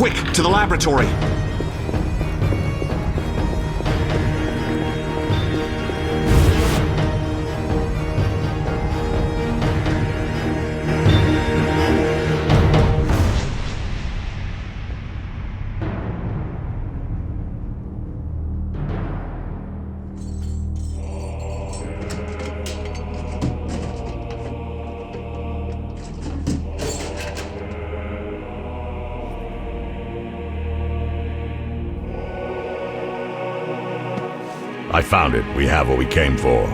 Quick, to the laboratory! I found it. We have what we came for.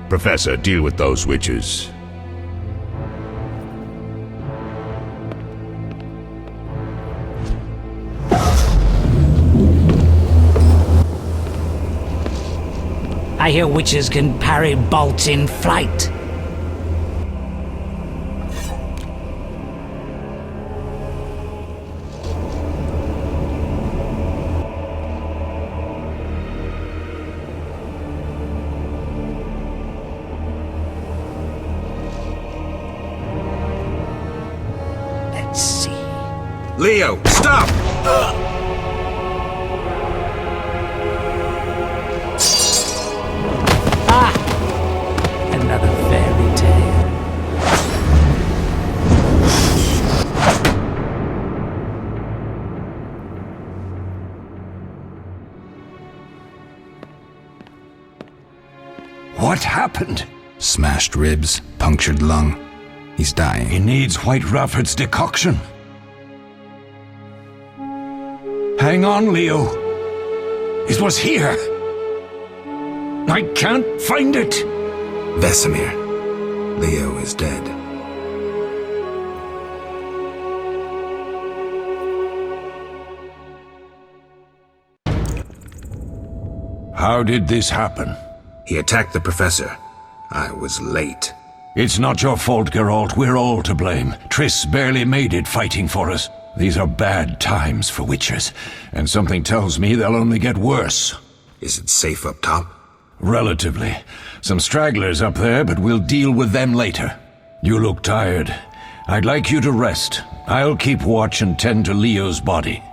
Professor, deal with those witches. I hear witches can parry bolts in flight. Let's see. Leo, stop! Another fairy tale. What happened? Smashed ribs, punctured lung. He's dying. He needs White Rafford's decoction. Hang on, Leo. It was here. I can't find it. Vesemir. Leo is dead. How did this happen? He attacked the professor. I was late. It's not your fault, Geralt. We're all to blame. Triss barely made it fighting for us. These are bad times for witchers, and something tells me they'll only get worse. Is it safe up top? Relatively. Some stragglers up there, but we'll deal with them later. You look tired. I'd like you to rest. I'll keep watch and tend to Leo's body.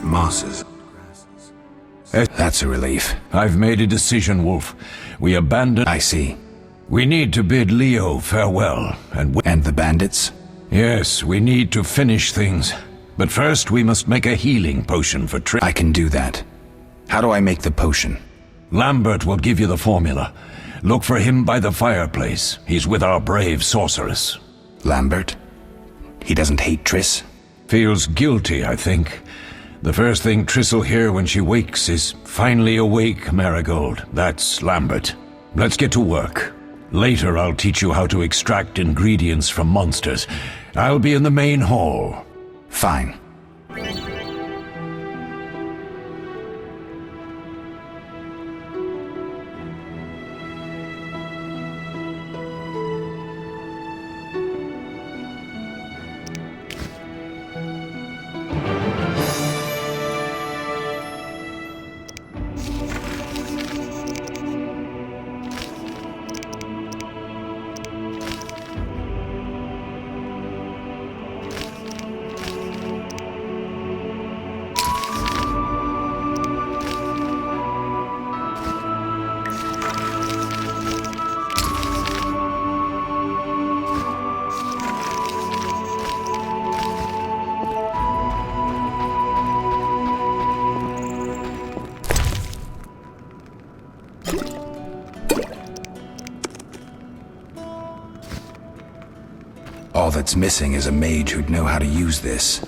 Mosses. That's a relief. I've made a decision, Wolf. We abandon... I see. We need to bid Leo farewell, and the bandits? Yes, we need to finish things. But first, we must make a healing potion for Triss. I can do that. How do I make the potion? Lambert will give you the formula. Look for him by the fireplace. He's with our brave sorceress. Lambert? He doesn't hate Triss? Feels guilty, I think. The first thing Triss will hear when she wakes is, "Finally awake, Marigold." That's Lambert. Let's get to work. Later I'll teach you how to extract ingredients from monsters. I'll be in the main hall. Fine. that's missing is a mage who'd know how to use this.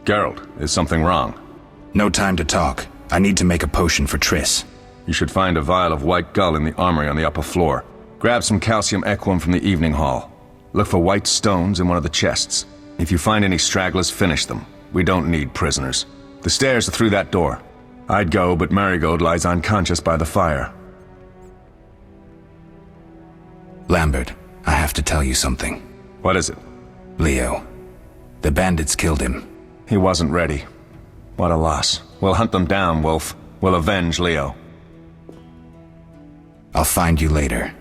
Geralt, is something wrong? No time to talk. I need to make a potion for Triss. You should find a vial of white gull in the armory on the upper floor. Grab some calcium equum from the evening hall. Look for white stones in one of the chests. If you find any stragglers, finish them. We don't need prisoners. The stairs are through that door. I'd go, but Marigold lies unconscious by the fire. Lambert, I have to tell you something. What is it? Leo. The bandits killed him. He wasn't ready. What a loss. We'll hunt them down, Wolf. We'll avenge Leo. I'll find you later.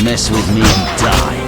Mess with me and die.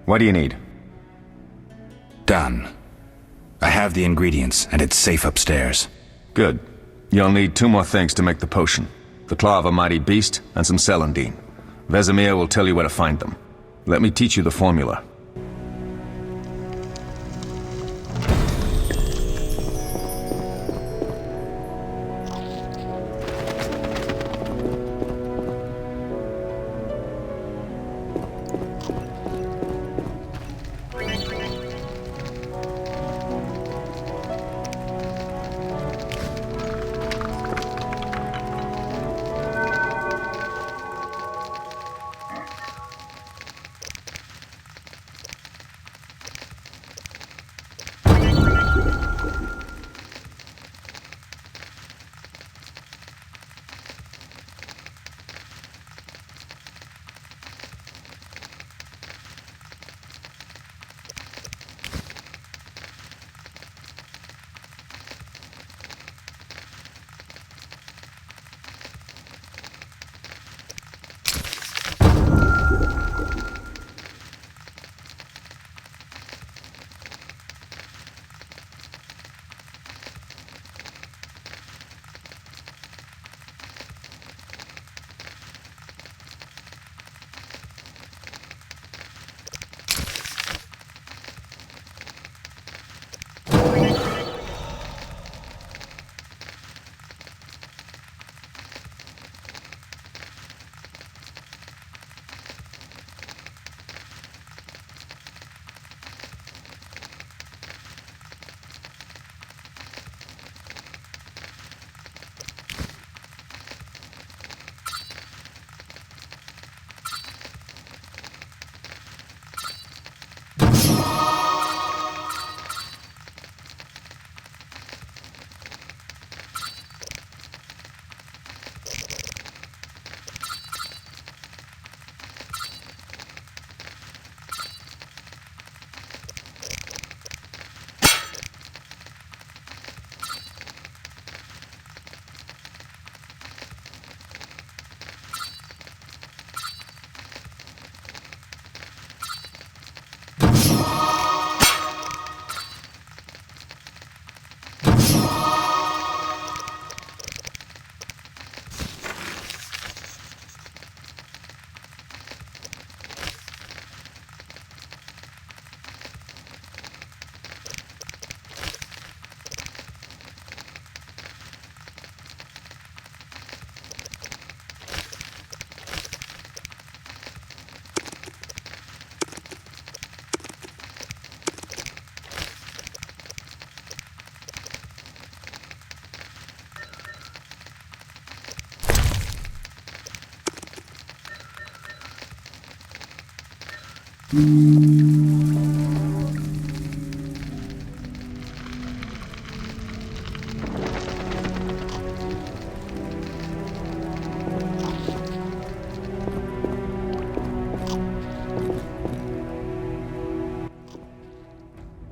What do you need? Done. I have the ingredients, and it's safe upstairs. Good. You'll need 2 more things to make the potion. The claw of a mighty beast, and some celandine. Vesemir will tell you where to find them. Let me teach you the formula.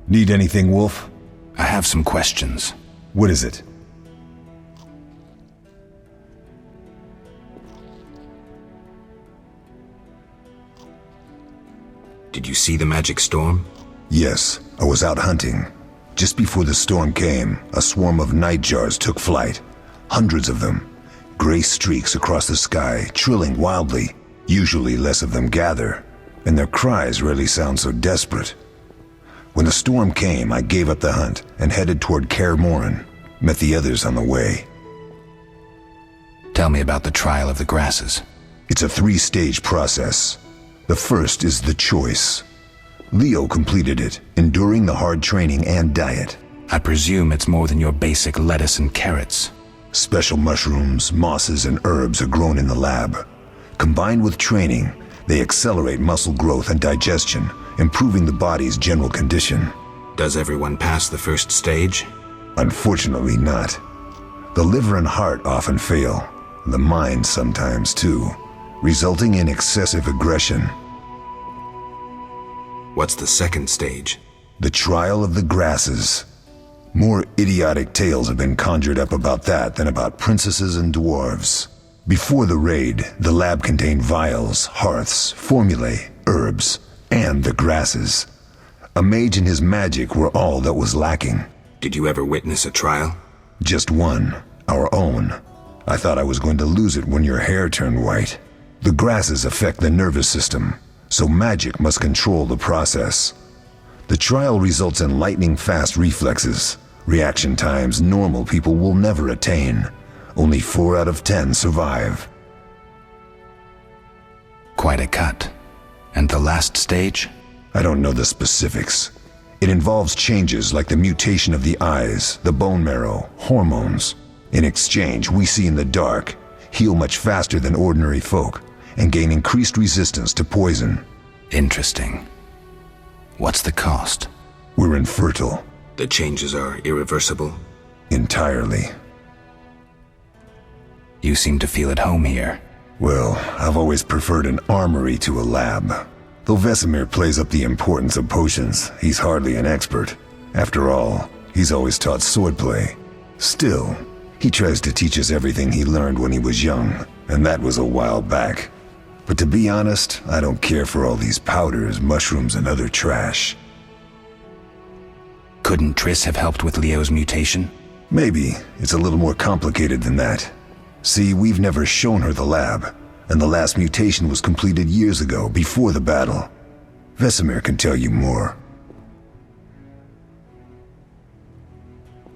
Need anything, Wolf? I have some questions. What is it? Did you see the magic storm? Yes, I was out hunting. Just before the storm came, a swarm of nightjars took flight. Hundreds of them. Gray streaks across the sky, trilling wildly. Usually less of them gather, and their cries rarely sound so desperate. When the storm came, I gave up the hunt and headed toward Kaer Morhen. Met the others on the way. Tell me about the trial of the grasses. It's a 3-stage process. The first is the choice. Leo completed it, enduring the hard training and diet. I presume it's more than your basic lettuce and carrots. Special mushrooms, mosses, and herbs are grown in the lab. Combined with training, they accelerate muscle growth and digestion, improving the body's general condition. Does everyone pass the first stage? Unfortunately not. The liver and heart often fail, the mind sometimes too, resulting in excessive aggression. What's the second stage? The trial of the grasses. More idiotic tales have been conjured up about that than about princesses and dwarves. Before the raid, the lab contained vials, hearths, formulae, herbs, and the grasses. A mage and his magic were all that was lacking. Did you ever witness a trial? Just one, our own. I thought I was going to lose it when your hair turned white. The grasses affect the nervous system, so magic must control the process. The trial results in lightning-fast reflexes, reaction times normal people will never attain. Only 4 out of 10 survive. Quite a cut. And the last stage? I don't know the specifics. It involves changes like the mutation of the eyes, the bone marrow, hormones. In exchange, we see in the dark, heal much faster than ordinary folk, and gain increased resistance to poison. Interesting. What's the cost? We're infertile. The changes are irreversible? Entirely. You seem to feel at home here. Well, I've always preferred an armory to a lab. Though Vesemir plays up the importance of potions, he's hardly an expert. After all, he's always taught swordplay. Still, he tries to teach us everything he learned when he was young, and that was a while back. But to be honest, I don't care for all these powders, mushrooms, and other trash. Couldn't Triss have helped with Leo's mutation? Maybe. It's a little more complicated than that. See, we've never shown her the lab, and the last mutation was completed years ago, before the battle. Vesemir can tell you more.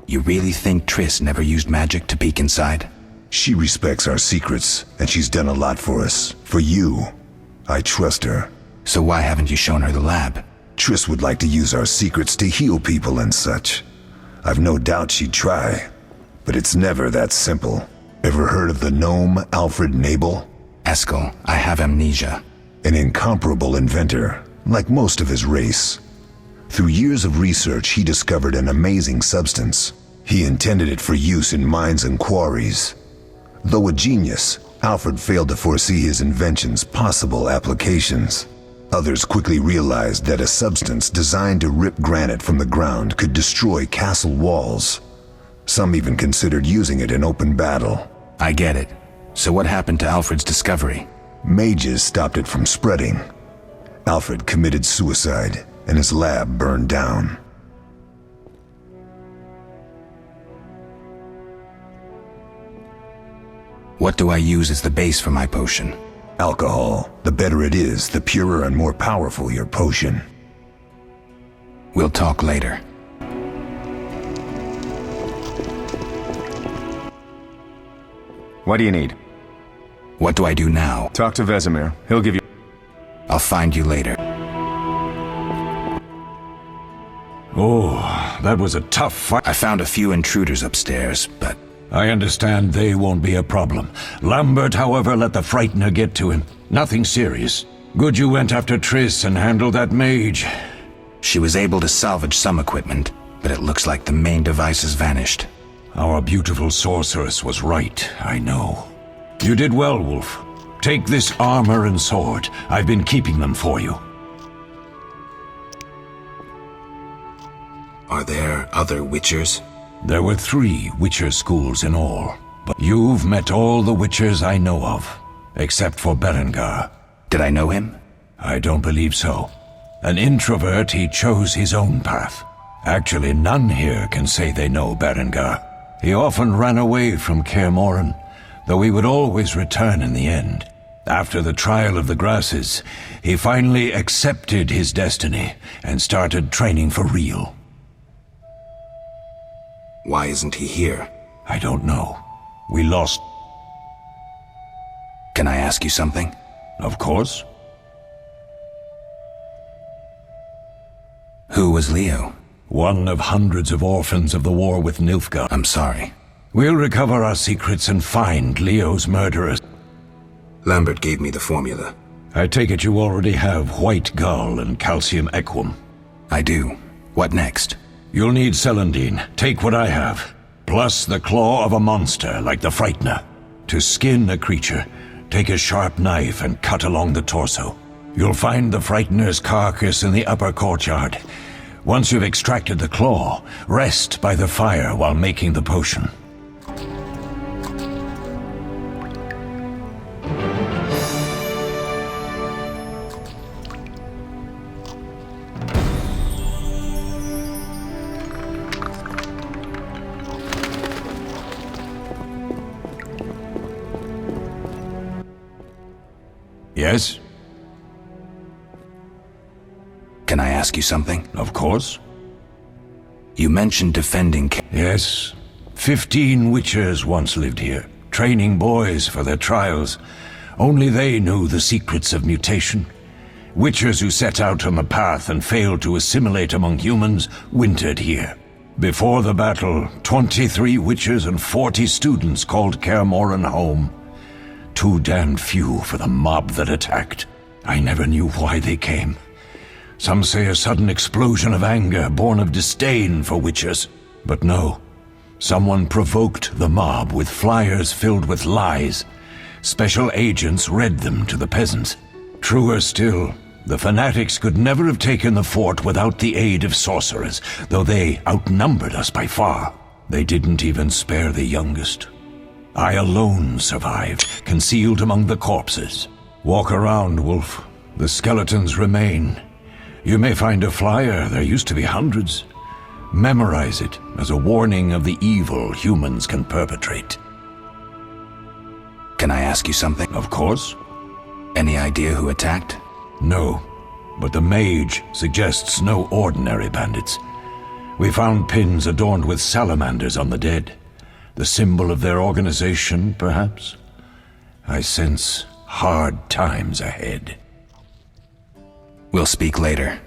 You really think Triss never used magic to peek inside? She respects our secrets, and she's done a lot for us. For you. I trust her. So why haven't you shown her the lab? Triss would like to use our secrets to heal people and such. I've no doubt she'd try, but it's never that simple. Ever heard of the gnome Alfred Nabel? Eskel, I have amnesia. An incomparable inventor, like most of his race. Through years of research, he discovered an amazing substance. He intended it for use in mines and quarries. Though a genius, Alfred failed to foresee his invention's possible applications. Others quickly realized that a substance designed to rip granite from the ground could destroy castle walls. Some even considered using it in open battle. I get it. So what happened to Alfred's discovery? Mages stopped it from spreading. Alfred committed suicide, and his lab burned down. What do I use as the base for my potion? Alcohol. The better it is, the purer and more powerful your potion. We'll talk later. What do you need? What do I do now? Talk to Vesemir. He'll give you... I'll find you later. Oh, that was a tough fight. I found a few intruders upstairs, but... I understand they won't be a problem. Lambert, however, let the Frightener get to him. Nothing serious. Good you went after Triss and handled that mage. She was able to salvage some equipment, but it looks like the main device has vanished. Our beautiful sorceress was right, I know. You did well, Wolf. Take this armor and sword. I've been keeping them for you. Are there other Witchers? There were 3 Witcher schools in all, but you've met all the Witchers I know of, except for Berengar. Did I know him? I don't believe so. An introvert, he chose his own path. Actually, none here can say they know Berengar. He often ran away from Kaer Morhen, though he would always return in the end. After the trial of the grasses, he finally accepted his destiny and started training for real. Why isn't he here? I don't know. We lost... Can I ask you something? Of course. Who was Leo? One of hundreds of orphans of the war with Nilfgaard. I'm sorry. We'll recover our secrets and find Leo's murderers. Lambert gave me the formula. I take it you already have white gall and calcium equum. I do. What next? You'll need celandine. Take what I have. Plus the claw of a monster like the Frightener. To skin a creature, take a sharp knife and cut along the torso. You'll find the Frightener's carcass in the upper courtyard. Once you've extracted the claw, rest by the fire while making the potion. Yes? Can I ask you something? Of course. You mentioned defending... Yes. 15 witchers once lived here, training boys for their trials. Only they knew the secrets of mutation. Witchers who set out on the path and failed to assimilate among humans wintered here. Before the battle, 23 witchers and 40 students called Kaer Morhen home. Too damned few for the mob that attacked. I never knew why they came. Some say a sudden explosion of anger born of disdain for witchers. But no. Someone provoked the mob with flyers filled with lies. Special agents read them to the peasants. Truer still, the fanatics could never have taken the fort without the aid of sorcerers, though they outnumbered us by far. They didn't even spare the youngest. I alone survived, concealed among the corpses. Walk around, Wolf. The skeletons remain. You may find a flyer, there used to be hundreds. Memorize it as a warning of the evil humans can perpetrate. Can I ask you something? Of course. Any idea who attacked? No, but the mage suggests no ordinary bandits. We found pins adorned with salamanders on the dead. The symbol of their organization, perhaps? I sense hard times ahead. We'll speak later.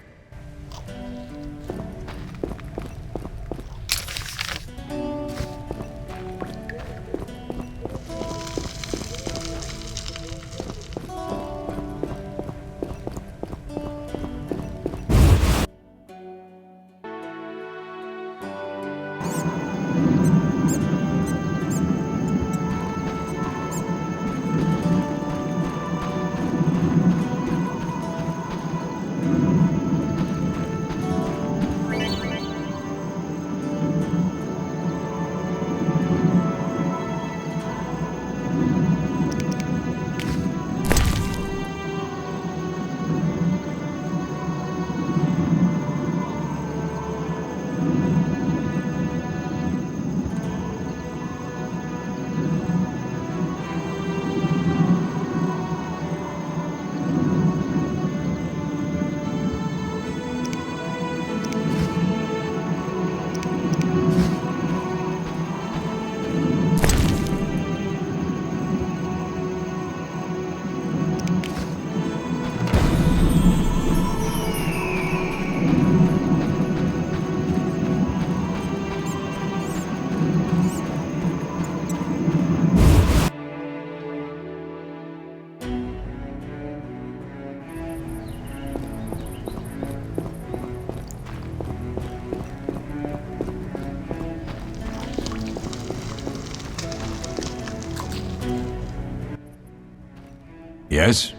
Yes?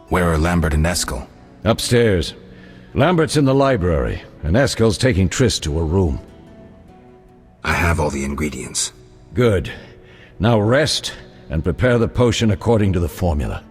Where are Lambert and Eskel? Upstairs. Lambert's in the library, and Eskel's taking Triss to her room. I have all the ingredients. Good. Now rest, and prepare the potion according to the formula.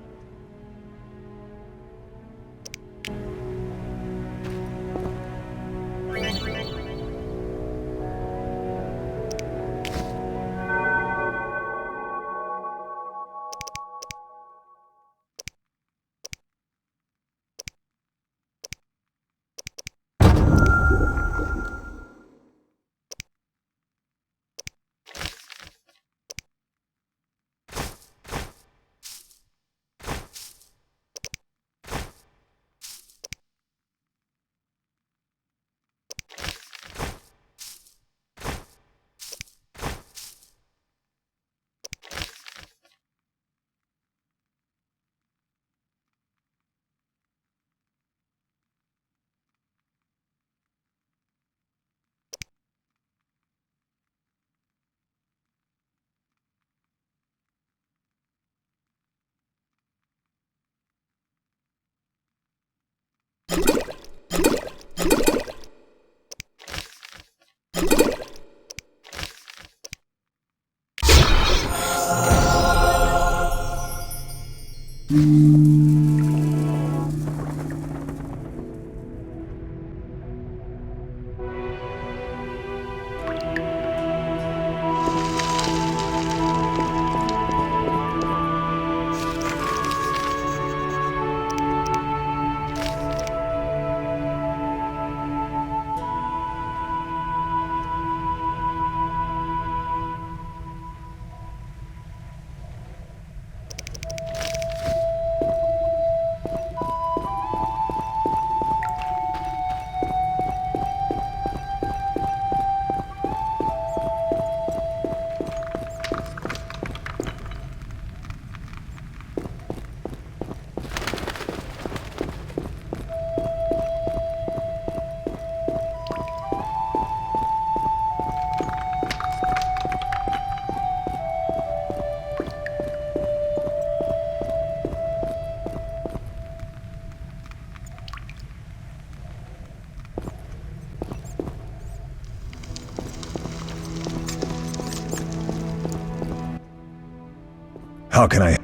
How can I?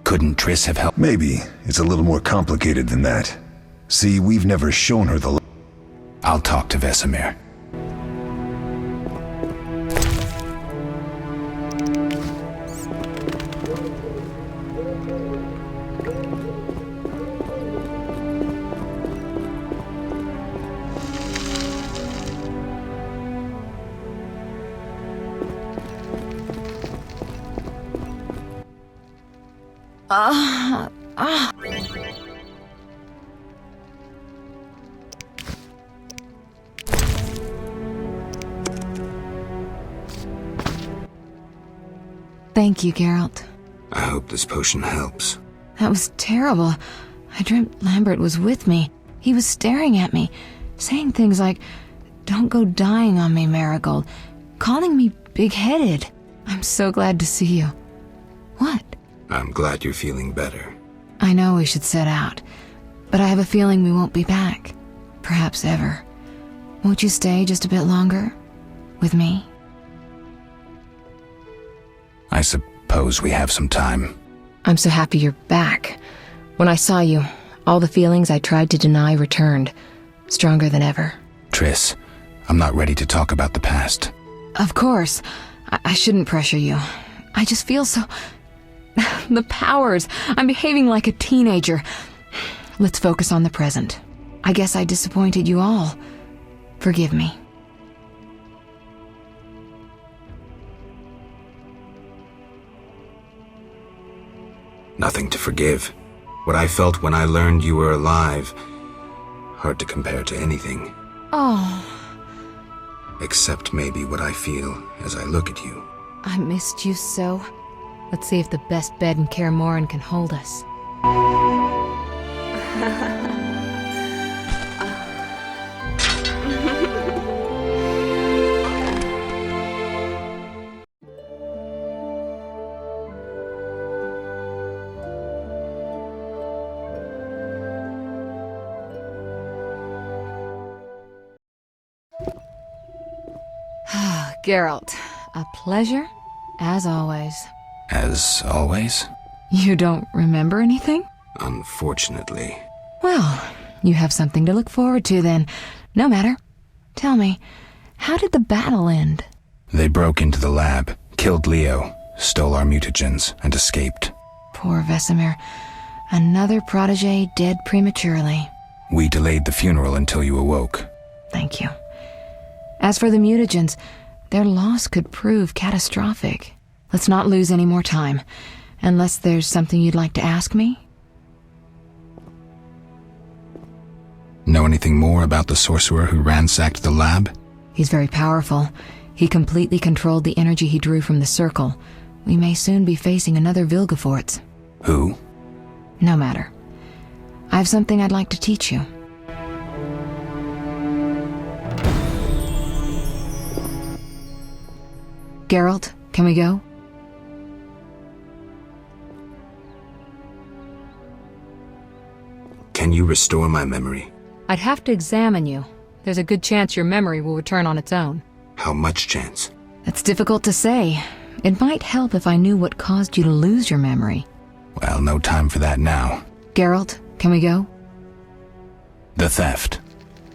Couldn't Triss have helped? Maybe. It's a little more complicated than that. See, we've never shown her the... I'll talk to Vesemir. Thank you, Geralt. I hope this potion helps. That was terrible. I dreamt Lambert was with me. He was staring at me, saying things like, "Don't go dying on me, Marigold," calling me big-headed. I'm so glad to see you. What? I'm glad you're feeling better. I know we should set out, but I have a feeling we won't be back. Perhaps ever. Won't you stay just a bit longer? With me? I suppose we have some time. I'm so happy you're back. When I saw you, all the feelings I tried to deny returned, stronger than ever. Triss, I'm not ready to talk about the past. Of course. I shouldn't pressure you. I just feel so... The powers. I'm behaving like a teenager. Let's focus on the present. I guess I disappointed you all. Forgive me. Nothing to forgive. What I felt when I learned you were alive, hard to compare to anything. Oh, Except maybe what I feel as I look at you. I missed you so. Let's see if the best bed in Kaer Morhen can hold us. Geralt, a pleasure, as always. As always? You don't remember anything? Unfortunately. Well, you have something to look forward to then. No matter. Tell me, how did the battle end? They broke into the lab, killed Leo, stole our mutagens, and escaped. Poor Vesemir. Another protege dead prematurely. We delayed the funeral until you awoke. Thank you. As for the mutagens, their loss could prove catastrophic. Let's not lose any more time, unless there's something you'd like to ask me? Know anything more about the sorcerer who ransacked the lab? He's very powerful. He completely controlled the energy he drew from the circle. We may soon be facing another Vilgefortz. Who? No matter. I have something I'd like to teach you. Geralt, can we go? Can you restore my memory? I'd have to examine you. There's a good chance your memory will return on its own. How much chance? That's difficult to say. It might help if I knew what caused you to lose your memory. Well, no time for that now. Geralt, can we go? The theft.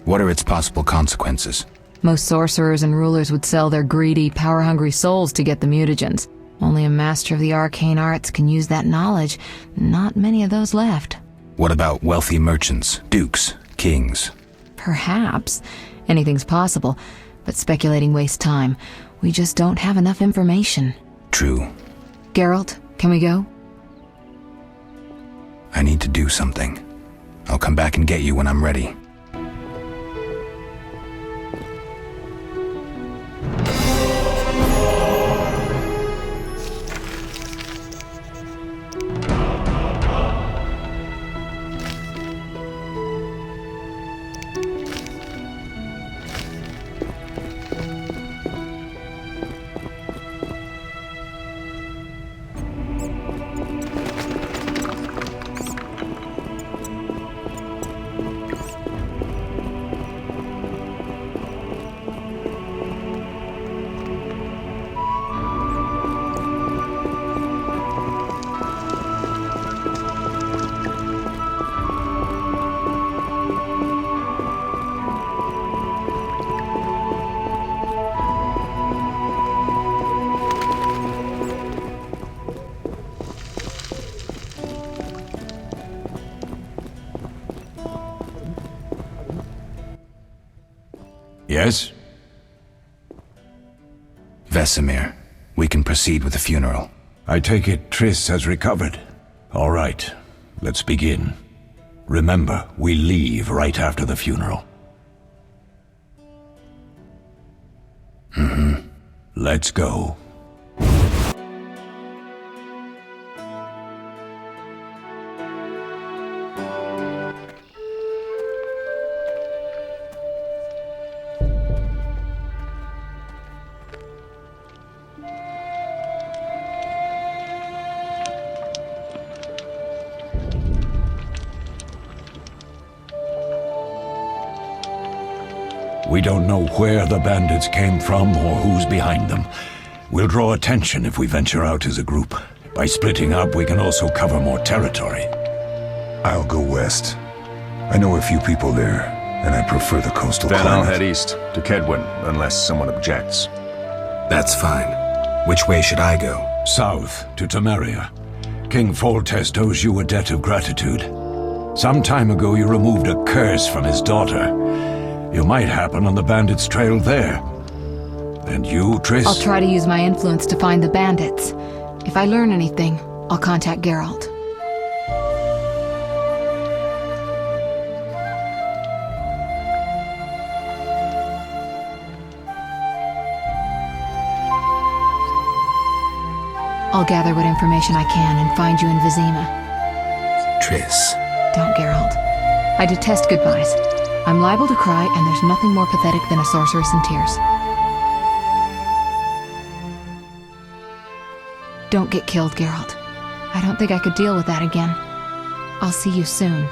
What are its possible consequences? Most sorcerers and rulers would sell their greedy, power-hungry souls to get the mutagens. Only a master of the arcane arts can use that knowledge. Not many of those left. What about wealthy merchants, dukes, kings? Perhaps. Anything's possible. But speculating wastes time. We just don't have enough information. True. Geralt, can we go? I need to do something. I'll come back and get you when I'm ready. Yes? Vesemir, we can proceed with the funeral. I take it Triss has recovered. All right, let's begin. Remember, we leave right after the funeral. Let's go. We don't know where the bandits came from or who's behind them. We'll draw attention if we venture out as a group. By splitting up, we can also cover more territory. I'll go west. I know a few people there, and I prefer the coastal Then climate. I'll head east, to Kedwin, unless someone objects. That's fine. Which way should I go? South, to Temeria. King Foltest owes you a debt of gratitude. Some time ago you removed a curse from his daughter. You might happen on the bandits' trail there. And you, Triss? I'll try to use my influence to find the bandits. If I learn anything, I'll contact Geralt. I'll gather what information I can and find you in Vizima. Triss. Don't, Geralt. I detest goodbyes. I'm liable to cry, and there's nothing more pathetic than a sorceress in tears. Don't get killed, Geralt. I don't think I could deal with that again. I'll see you soon.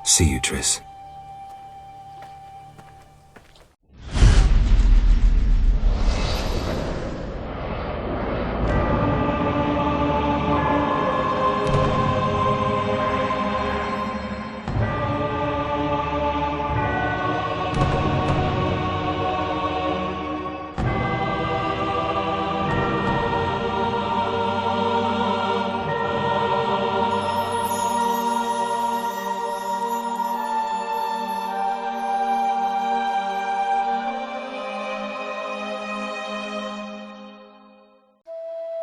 See you, Triss.